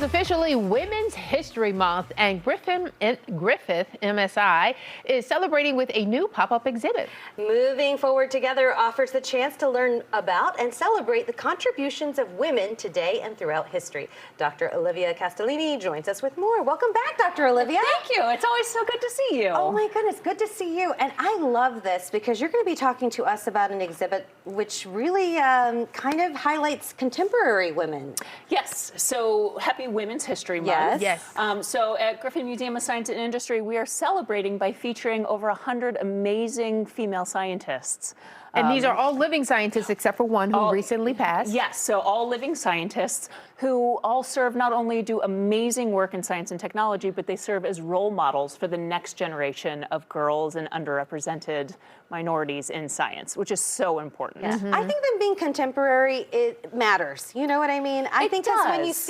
is officially Women's History Month, and Griffith MSI is celebrating with a new pop-up exhibit. Moving Forward Together offers the chance to learn about and celebrate the contributions of women today and throughout history. Dr. Olivia Castellini joins us with more. Welcome back, Dr. Olivia. Thank you. It's always so good to see you. Oh my goodness, good to see you. And I love this because you're going to be talking to us about an exhibit which really kind of highlights contemporary women. Yes. So happy Women's History Month. Yes. So at Griffin Museum of Science and Industry, we are celebrating by featuring over 100 amazing female scientists. And these are all living scientists except for one who recently passed. Yes, so all living scientists who all serve, not only do amazing work in science and technology, but they serve as role models for the next generation of girls and underrepresented minorities in science, which is so important. Yeah. I think them being contemporary, it matters. You know what I mean? I think that's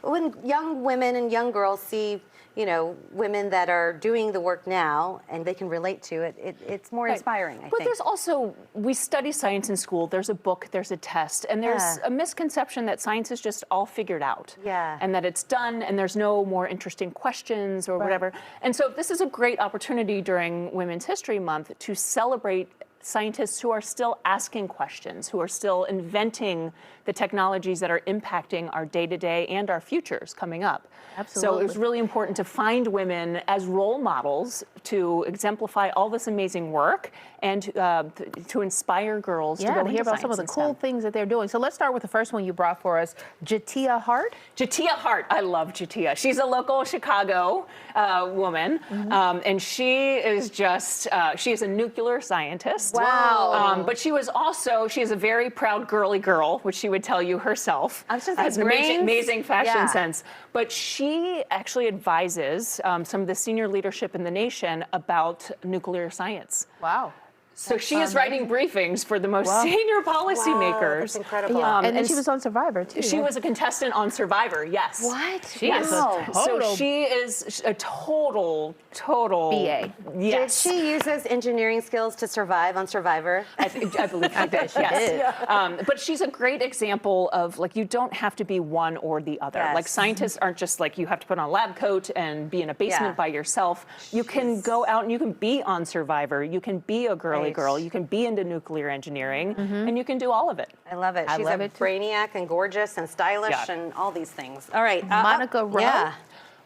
when young women and young girls see, you know, women that are doing the work now and they can relate to it, it's more inspiring, I think. But there's also, we study science in school, there's a book, there's a test, and there's a misconception that science is just all figured out. Yeah. And that it's done and there's no more interesting questions or whatever. And so this is a great opportunity during Women's History Month to celebrate scientists who are still asking questions, who are still inventing the technologies that are impacting our day-to-day and our futures coming up. Absolutely. So it was really important to find women as role models to exemplify all this amazing work and to inspire girls to go to hear about some of the cool things that they're doing. So let's start with the first one you brought for us, Jatia Hart. Jatia Hart, I love Jatia. She's a local Chicago woman, and she is just, she is a nuclear scientist. Wow. But she was also, she is a very proud girly girl, which she would tell you herself. I was just has an amazing fashion sense. But she actually advises some of the senior leadership in the nation about nuclear science. Wow. So she is writing briefings for the most senior policymakers. Wow, that's incredible. Yeah. And then she was on Survivor, too. She was a contestant on Survivor, yes. What? She is a total... So she is a total BA. Yes. Did she use those engineering skills to survive on Survivor? I believe she did, yes. But she's a great example of, like, you don't have to be one or the other. Yes. Like, scientists aren't just like, you have to put on a lab coat and be in a basement by yourself. You can go out and you can be on Survivor. You can be a girly girl. You can be into nuclear engineering, and you can do all of it. I love it. She's love a it, too. brainiac and gorgeous and stylish and all these things. All right. Monica Rowe. Yeah.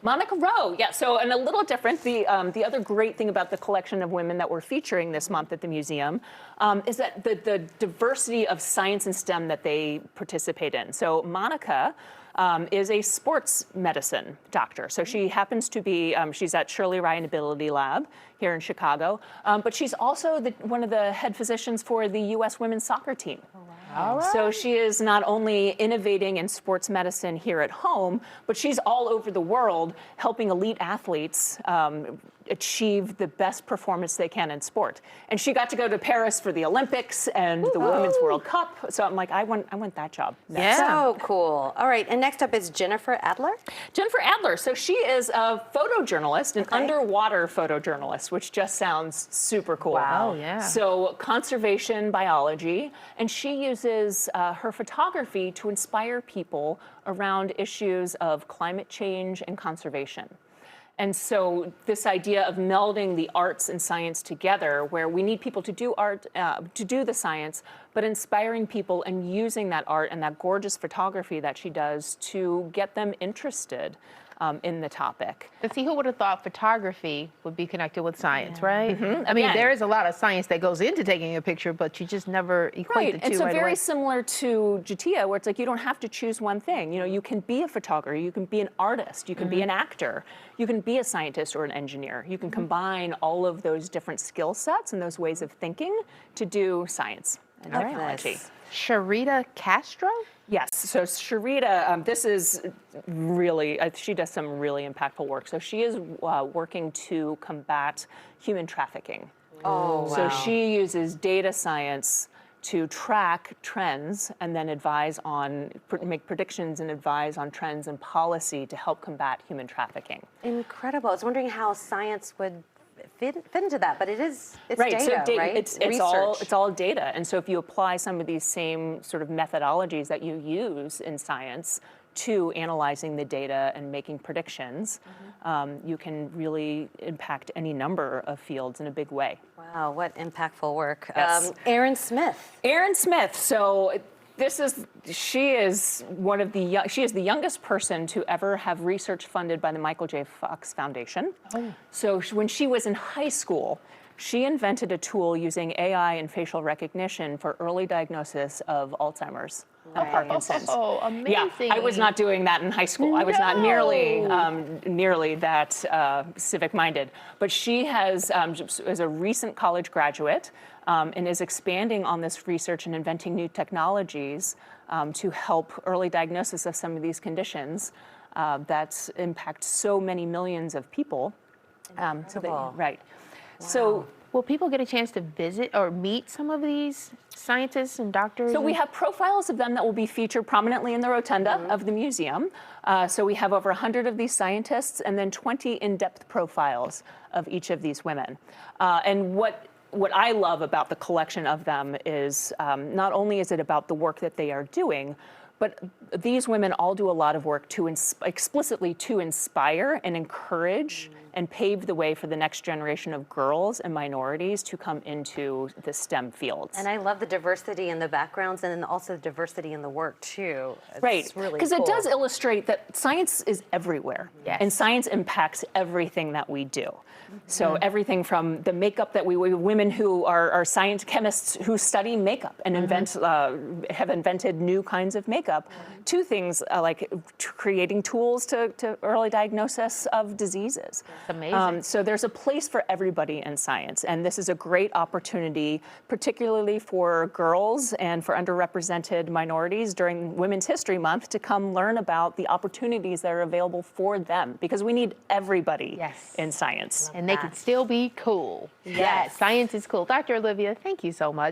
Monica Rowe, yeah, so, and a little different, the other great thing about the collection of women that we're featuring this month at the museum is that the diversity of science and STEM that they participate in. So Monica is a sports medicine doctor. So she happens to be, she's at Shirley Ryan Ability Lab here in Chicago, but she's also one of the head physicians for the U.S. women's soccer team. Oh, wow. All right. So she is not only innovating in sports medicine here at home, but she's all over the world helping elite athletes achieve the best performance they can in sport. And she got to go to Paris for the Olympics and the Women's World Cup. So I'm like, I want that job. Yeah. So cool. All right. And next up is Jennifer Adler. Jennifer Adler. So she is a photojournalist, an underwater photojournalist, which just sounds super cool. Wow. Oh, yeah. So conservation biology, and she uses her photography to inspire people around issues of climate change and conservation. And so this idea of melding the arts and science together, where we need people to do art, to do the science, but inspiring people and using that art and that gorgeous photography that she does to get them interested in the topic. But see, who would have thought photography would be connected with science, right? I mean, Again. there is a lot of science that goes into taking a picture, but you just never equate the two And so right very away. similar to Jatia, where it's like you don't have to choose one thing. You know, you can be a photographer, you can be an artist, you can be an actor, you can be a scientist or an engineer. You can combine all of those different skill sets and those ways of thinking to do science and technology. Sharita Castro? Yes, so Sharita, this is really, she does some really impactful work. So she is working to combat human trafficking. Oh, wow. So she uses data science to track trends and then advise on, make predictions and advise on trends and policy to help combat human trafficking. Incredible. I was wondering how science would fit into that, but it's right, data, so right? It's all data. And so if you apply some of these same sort of methodologies that you use in science to analyzing the data and making predictions, you can really impact any number of fields in a big way. Wow, what impactful work. Yes. Erin Smith. Erin Smith. So she is the youngest person to ever have research funded by the Michael J. Fox Foundation. Oh. So when she was in high school, she invented a tool using AI and facial recognition for early diagnosis of Alzheimer's and Parkinson's. Oh, amazing. Yeah, I was not doing that in high school. I was not nearly that civic-minded. But she is a recent college graduate and is expanding on this research and inventing new technologies to help early diagnosis of some of these conditions that impact so many millions of people. Right. Wow. So will people get a chance to visit or meet some of these scientists and doctors? So we have profiles of them that will be featured prominently in the rotunda of the museum. So we have over 100 of these scientists and then 20 in-depth profiles of each of these women. And what I love about the collection of them is not only is it about the work that they are doing, but these women all do a lot of work to explicitly to inspire and encourage and pave the way for the next generation of girls and minorities to come into the STEM fields. And I love the diversity in the backgrounds and then also the diversity in the work too. It's Right, really because cool. it does illustrate that science is everywhere, Yes. and science impacts everything that we do. So everything from the makeup that we women who are science chemists who study makeup and have invented new kinds of makeup, to things like creating tools to early diagnosis of diseases. It's amazing. So there's a place for everybody in science, and this is a great opportunity, particularly for girls and for underrepresented minorities during Women's History Month, to come learn about the opportunities that are available for them, because we need everybody Yes. in science. And they can still be cool. Yes, science is cool. Dr. Olivia, thank you so much.